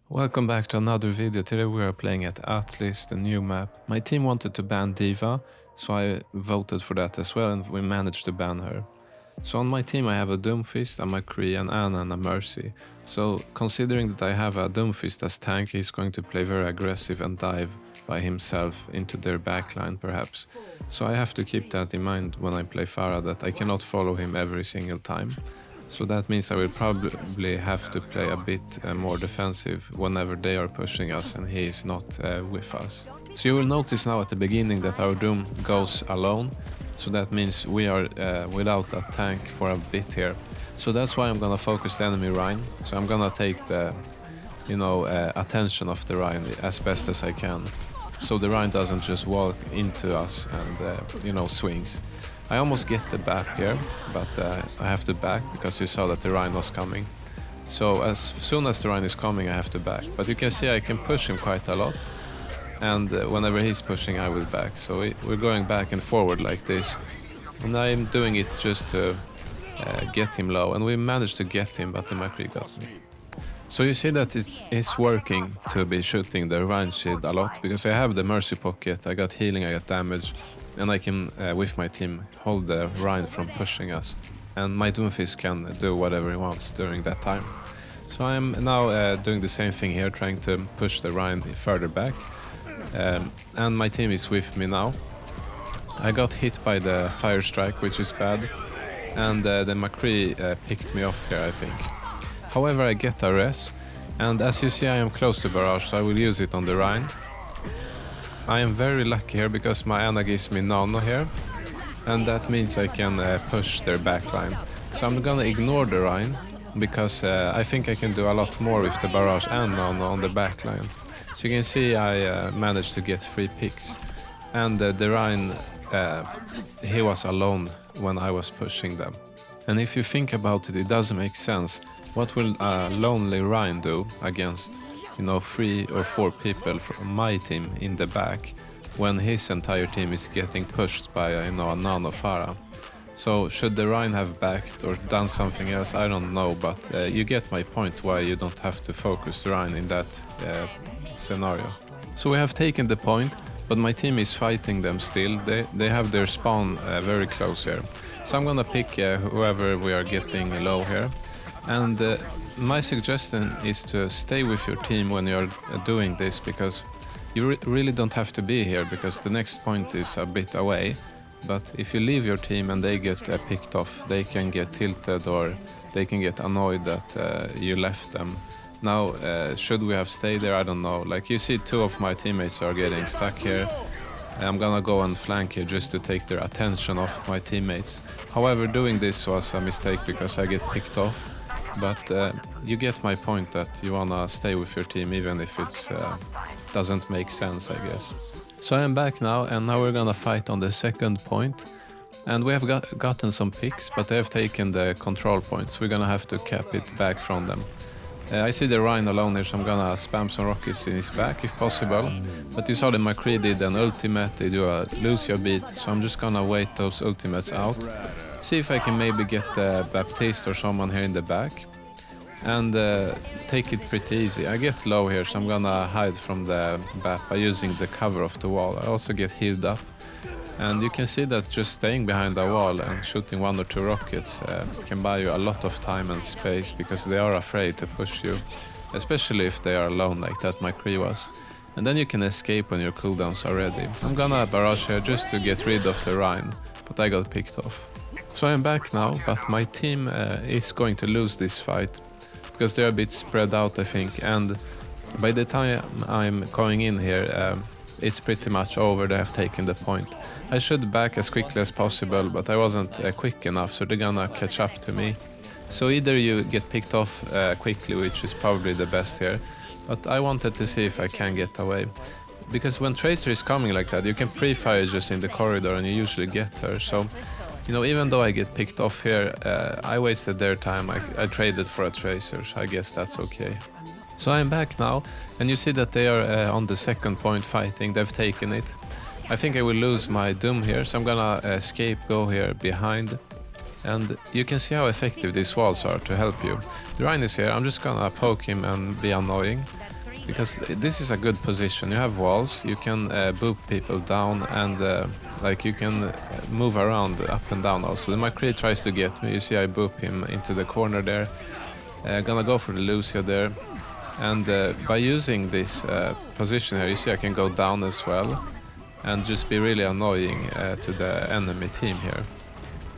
Welcome back to another video. Today we are playing at Aatlis, the new map. My team wanted to ban Diva, so I voted for that as well, and we managed to ban her. So on my team I have a Doomfist, a McCree, an Ana and a Mercy. So considering that I have a Doomfist as tank, he's going to play very aggressive and dive by himself into their backline perhaps. So I have to keep that in mind when I play Pharah, that I cannot follow him every single time. So that means I will probably have to play a bit more defensive whenever they are pushing us and he is not with us. So you will notice now at the beginning that our Doom goes alone. So that means we are without a tank for a bit here. So that's why I'm gonna focus the enemy Rhine. So I'm gonna take the, attention of the Rhine as best as I can. So the Rhine doesn't just walk into us and, swings. I almost get the BAP here, but I have to back because you saw that the Rhine was coming. So as soon as the Rhine is coming, I have to back. But you can see I can push him quite a lot. And whenever he's pushing, I will back. So we're going back and forward like this. And I'm doing it just to get him low. And we managed to get him, but the McCree got me. So you see that it is working to be shooting the Rhine shield a lot, because I have the Mercy pocket, I got healing, I got damage. And I can, with my team, hold the Rhine from pushing us. And my Doomfist can do whatever he wants during that time. So I'm now doing the same thing here, trying to push the Rhine further back. And my team is with me now. I got hit by the fire strike, which is bad. And the McCree picked me off here, I think. However, I get a res. And as you see, I am close to barrage, so I will use it on the Rhine. I am very lucky here because my Ana gives me nano here, and that means I can push their backline. So I'm gonna ignore the Rhine because I think I can do a lot more with the barrage and nano on the backline. So you can see I managed to get 3 picks, and the Rhine, he was alone when I was pushing them. And if you think about it, it doesn't make sense. What will a lonely Rhine do against 3 or 4 people from my team in the back when his entire team is getting pushed by a nano Pharah? So should the Rhine have backed or done something else? I don't know, but you get my point why you don't have to focus the Rhine in that scenario. So we have taken the point, but my team is fighting them still. They have their spawn very close here. So I'm gonna pick whoever we are getting low here. And my suggestion is to stay with your team when you're doing this, because you really don't have to be here, because the next point is a bit away. But if you leave your team and they get picked off, they can get tilted or they can get annoyed that you left them. Now, should we have stayed there? I don't know. Like you see, 2 of my teammates are getting stuck here. I'm gonna go and flank here just to take their attention off my teammates. However, doing this was a mistake because I get picked off. But you get my point that you wanna stay with your team even if it doesn't make sense, I guess. So I am back now, and now we're gonna fight on the second point. And we have gotten some picks, but they have taken the control points. We're gonna have to cap it back from them. I see the Rhine alone here, so I'm gonna spam some rockets in his back if possible. But you saw that McCree did an ultimate, they do a lose your beat, so I'm just gonna wait those ultimates out. See if I can maybe get Baptiste or someone here in the back. And take it pretty easy. I get low here, so I'm gonna hide from the BAP by using the cover of the wall. I also get healed up. And you can see that just staying behind the wall and shooting 1 or 2 rockets can buy you a lot of time and space, because they are afraid to push you, especially if they are alone like that McCree was. And then you can escape when your cooldowns are ready. I'm gonna barrage here just to get rid of the Rhine, but I got picked off. So I'm back now, but my team is going to lose this fight, because they're a bit spread out, I think, and by the time I'm going in here, it's pretty much over. They have taken the point. I should back as quickly as possible, but I wasn't quick enough, so they're gonna catch up to me. So either you get picked off quickly, which is probably the best here, but I wanted to see if I can get away. Because when Tracer is coming like that, you can pre-fire just in the corridor and you usually get her, so even though I get picked off here, I wasted their time. I traded for a Tracer, so I guess that's okay. So I'm back now, and you see that they are on the second point fighting. They've taken it. I think I will lose my Doom here, so I'm gonna escape, go here behind. And you can see how effective these walls are to help you. The Rhine is here, I'm just gonna poke him and be annoying. because this is a good position. You have walls, you can boop people down, and like you can move around up and down also. The McCree tries to get me. You see I boop him into the corner there. Gonna go for the Lucia there. And by using this position here, you see I can go down as well and just be really annoying to the enemy team here.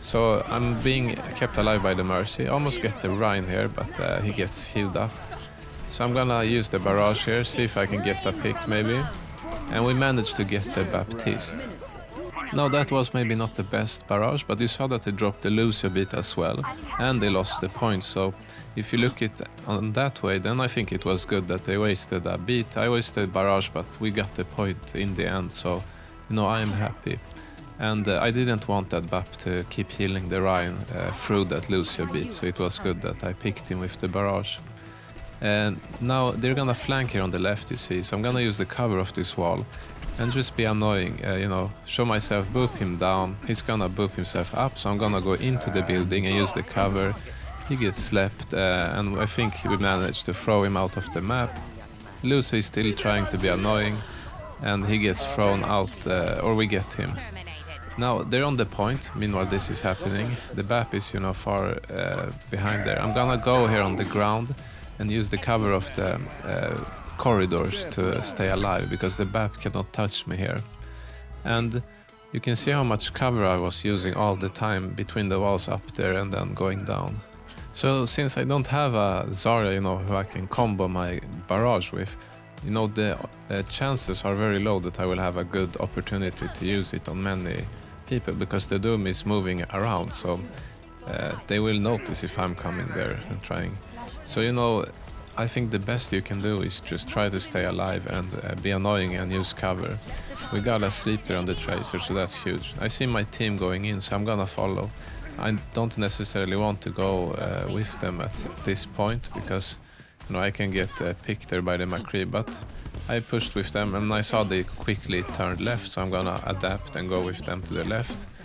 So I'm being kept alive by the Mercy. Almost get the Rhine here, but he gets healed up. So I'm gonna use the barrage here, see if I can get a pick maybe. And we managed to get the Baptiste. Now that was maybe not the best barrage, but you saw that they dropped the Lucia beat as well. And they lost the point, so if you look it on that way, then I think it was good that they wasted a beat. I wasted barrage, but we got the point in the end, so you know I'm happy. And I didn't want that BAP to keep healing the Rhine through that Lucia beat, so it was good that I picked him with the barrage. And now they're gonna flank here on the left, you see, so I'm gonna use the cover of this wall and just be annoying, you know, show myself, boop him down. He's gonna boop himself up, so I'm gonna go into the building and use the cover. He gets slapped, and I think we managed to throw him out of the map. Lucy is still trying to be annoying, and he gets thrown out, or we get him. Now they're on the point. Meanwhile, this is happening. The BAP is, you know, far behind there. I'm gonna go here on the ground and use the cover of the corridors to stay alive, because the BAP cannot touch me here. And you can see how much cover I was using all the time between the walls up there and then going down. So since I don't have a Zarya, you know, who I can combo my barrage with, you know, the chances are very low that I will have a good opportunity to use it on many people, because the Doom is moving around, so they will notice if I'm coming there and trying. So, you know, I think the best you can do is just try to stay alive and be annoying and use cover. We got a sleep there on the Tracer, so that's huge. I see my team going in, so I'm gonna follow. I don't necessarily want to go with them at this point, because you know I can get picked there by the McCree, but I pushed with them and I saw they quickly turned left, so I'm gonna adapt and go with them to the left,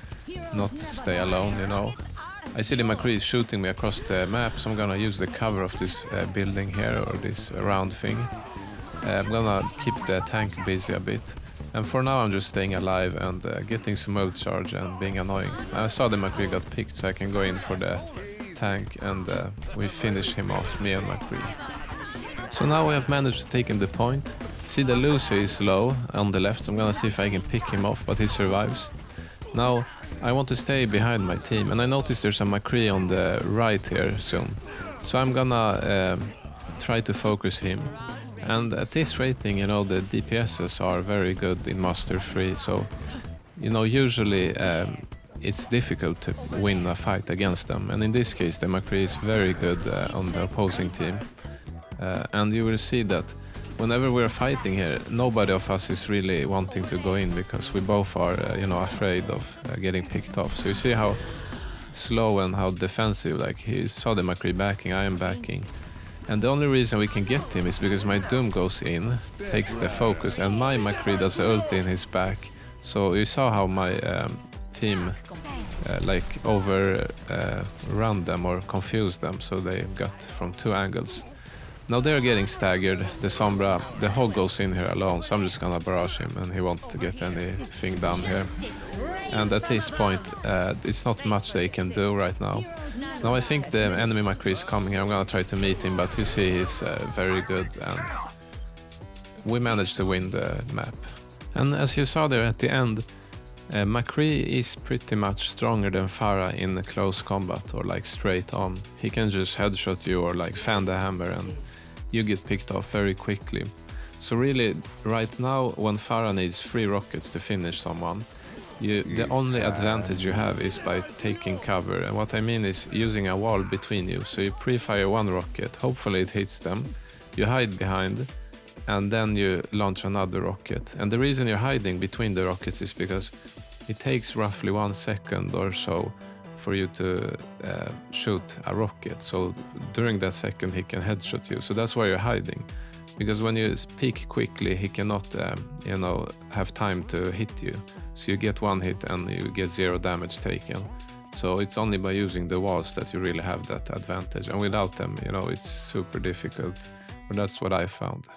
not stay alone, you know. I see the McCree shooting me across the map, so I'm gonna use the cover of this building here, or this round thing. I'm gonna keep the tank busy a bit. And for now I'm just staying alive and getting some ult charge and being annoying. I saw the McCree got picked, so I can go in for the tank and we finish him off, me and McCree. So now we have managed to take him the point. See, the Lucy is low on the left, so I'm gonna see if I can pick him off, but he survives. Now I want to stay behind my team, and I noticed there's a McCree on the right here soon. So I'm gonna try to focus him. And at this rating, you know, the DPSs are very good in Master 3, so, you know, usually it's difficult to win a fight against them. And in this case, the McCree is very good on the opposing team. And you will see that whenever we're fighting here, nobody of us is really wanting to go in, because we both are, you know, afraid of getting picked off. So you see how slow and how defensive, like he saw the McCree backing, I am backing. And the only reason we can get him is because my Doom goes in, takes the focus, and my McCree does the ulti in his back. So you saw how my team like overrun them or confused them, so they got from two angles. Now they're getting staggered. The Sombra, the Hog goes in here alone, so I'm just gonna barrage him and he won't get anything down here. And at this point, it's not much they can do right now. Now I think the enemy McCree is coming here. I'm gonna try to meet him, but you see he's very good, and we managed to win the map. And as you saw there at the end, McCree is pretty much stronger than Pharah in close combat, or like straight on. He can just headshot you or like fan the hammer and you get picked off very quickly. So really, right now, when Pharah needs 3 rockets to finish someone, the only advantage you have is by taking cover. And what I mean is using a wall between you. So you pre-fire 1 rocket, hopefully it hits them, you hide behind, and then you launch another rocket. And the reason you're hiding between the rockets is because it takes roughly 1 second or so for you to shoot a rocket. So during that second he can headshot you. So that's why you're hiding. Because when you peek quickly, he cannot, you know, have time to hit you. So you get 1 hit and you get 0 damage taken. So it's only by using the walls that you really have that advantage. And without them, you know, it's super difficult. But that's what I found.